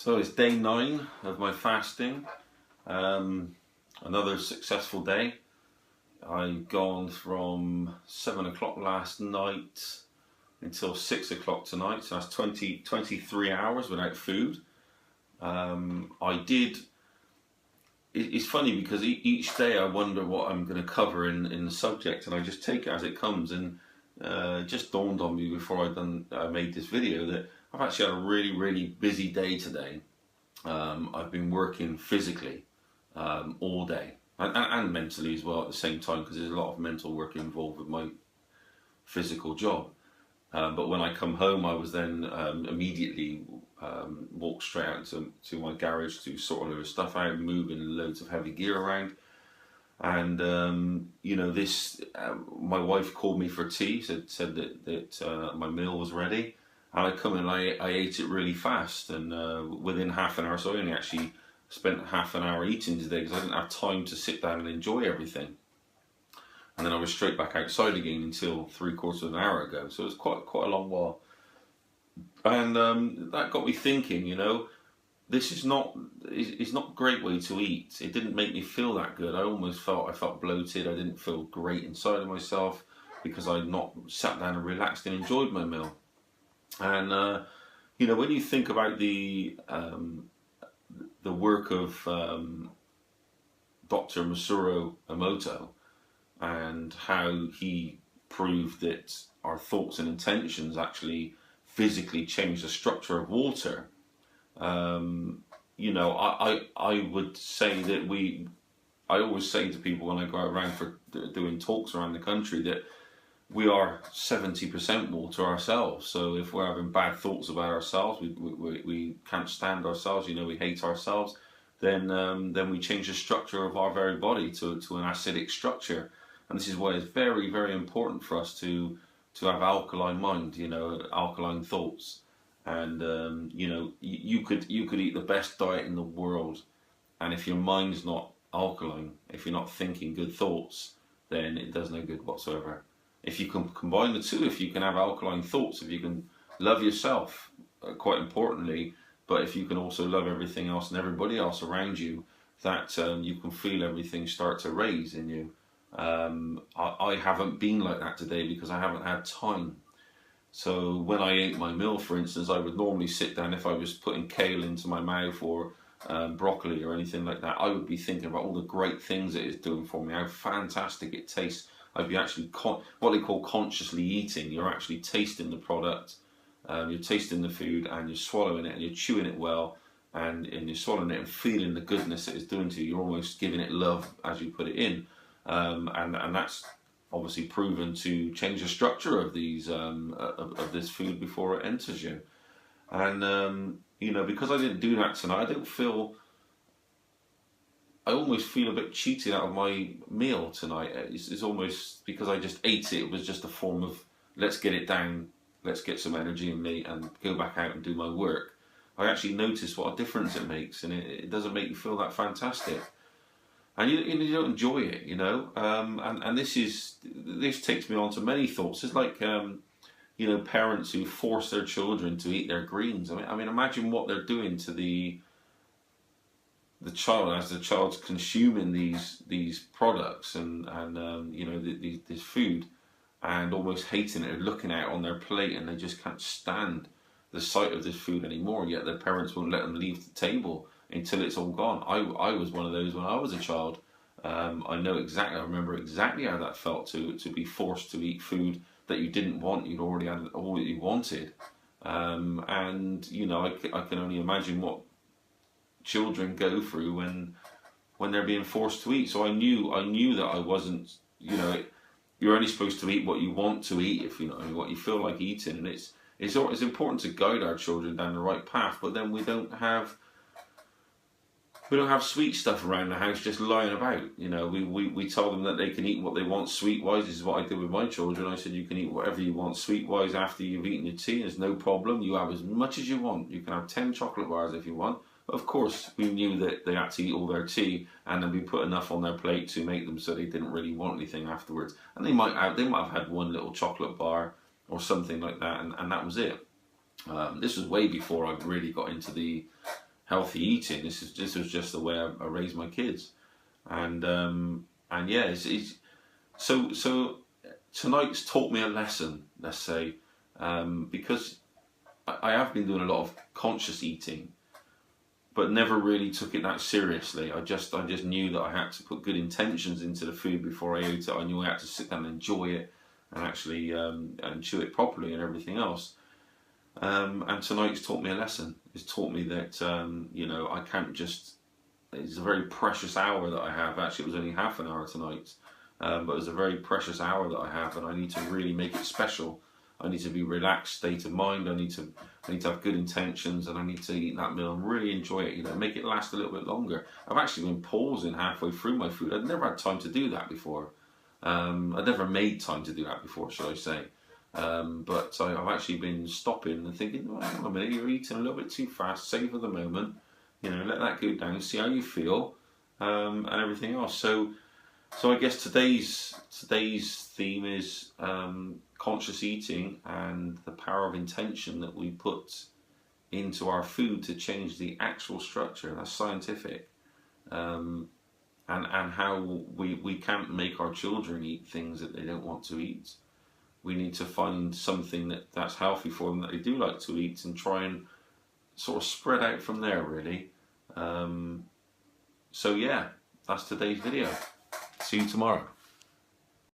So it's day 9 of my fasting. Another successful day. I've gone from 7 o'clock last night until 6 o'clock tonight, so that's 23 hours without food. It's funny because each day I wonder what I'm going to cover in the subject, and I just take it as it comes. And it just dawned on me before I made this video that I've actually had a really busy day today. I've been working physically all day and mentally as well at the same time, because there's a lot of mental work involved with my physical job. But when I come home, I was then immediately walked straight out to my garage to sort all of the stuff out, moving loads of heavy gear around. And my wife called me for tea, said that my meal was ready, and I come in and I ate it really fast, and within half an hour, so I only actually spent half an hour eating today because I didn't have time to sit down and enjoy everything. And then I was straight back outside again until 3/4 of an hour ago, so it was quite a long while. And that got me thinking, this is not a great way to eat. It didn't make me feel that good. I felt bloated. I didn't feel great inside of myself because I'd not sat down and relaxed and enjoyed my meal. And when you think about the work of Dr. Masaru Emoto and how he proved that our thoughts and intentions actually physically change the structure of water. I would say that I always say to people when I go around for doing talks around the country that we are 70% water ourselves. So if we're having bad thoughts about ourselves, we can't stand ourselves, we hate ourselves, then we change the structure of our very body to an acidic structure. And this is why it's very important for us to have alkaline mind, alkaline thoughts. And you could eat the best diet in the world, and if your mind's not alkaline, if you're not thinking good thoughts, then it does no good whatsoever. If you can combine the two, if you can have alkaline thoughts, if you can love yourself, quite importantly, but if you can also love everything else and everybody else around you, that you can feel everything start to raise in you. I haven't been like that today because I haven't had time. So when I ate my meal, for instance, I would normally sit down, if I was putting kale into my mouth or broccoli or anything like that, I would be thinking about all the great things it is doing for me, how fantastic it tastes. I'd be actually what they call consciously eating. You're actually tasting the product, you're tasting the food, and you're swallowing it, and you're chewing it well, and you're swallowing it and feeling the goodness it is doing to you. You're almost giving it love as you put it in, and that's obviously proven to change the structure of these of this food before it enters you. And because I didn't do that tonight, I almost feel a bit cheated out of my meal tonight. It's almost because I just ate it. It was just a form of, let's get it down, let's get some energy in me and go back out and do my work. I actually notice what a difference it makes, and it doesn't make you feel that fantastic. And you don't enjoy it, and this takes me on to many thoughts. It's like, parents who force their children to eat their greens. I mean, imagine what they're doing to the child as the child's consuming these products and this food, and almost hating it, looking at it on their plate, and they just can't stand the sight of this food anymore. Yet their parents won't let them leave the table until it's all gone. I was one of those when I was a child. I remember exactly how that felt to be forced to eat food that you didn't want. You'd already had all that you wanted, and I can only imagine what children go through when they're being forced to eat. So I knew that I wasn't. You're only supposed to eat what you want to eat, if what you feel like eating, and it's important to guide our children down the right path. But then we don't have sweet stuff around the house just lying about. We tell them that they can eat what they want sweet-wise. This is what I did with my children. I said, you can eat whatever you want sweet-wise after you've eaten your tea. There's no problem. You have as much as you want. You can have 10 chocolate bars if you want. But of course, we knew that they had to eat all their tea, and then we put enough on their plate to make them so they didn't really want anything afterwards. And they might have had one little chocolate bar or something like that, and that was it. This was way before I really got into the healthy eating. This was just the way I raised my kids, and yeah, so tonight's taught me a lesson. Let's say, because I have been doing a lot of conscious eating, but never really took it that seriously. I just knew that I had to put good intentions into the food before I ate it. I knew I had to sit down and enjoy it, and actually and chew it properly and everything else. And tonight's taught me a lesson. It's taught me that you know, I can't just. It's a very precious hour that I have. Actually, it was only half an hour tonight, but it was a very precious hour that I have, and I need to really make it special. I need to be relaxed state of mind. I need to have good intentions, and I need to eat that meal and really enjoy it. You know, make it last a little bit longer. I've actually been pausing halfway through my food. I'd never had time to do that before. I'd never made time to do that before, should I say? But I've actually been stopping and thinking, oh, hang on a minute, you're eating a little bit too fast. Savor the moment. You know, let that go down. See how you feel, and everything else. So I guess today's theme is conscious eating and the power of intention that we put into our food to change the actual structure. That's scientific, and how we can't make our children eat things that they don't want to eat. We need to find something that's healthy for them that they do like to eat, and try and sort of spread out from there, really. So yeah, that's today's video. See you tomorrow.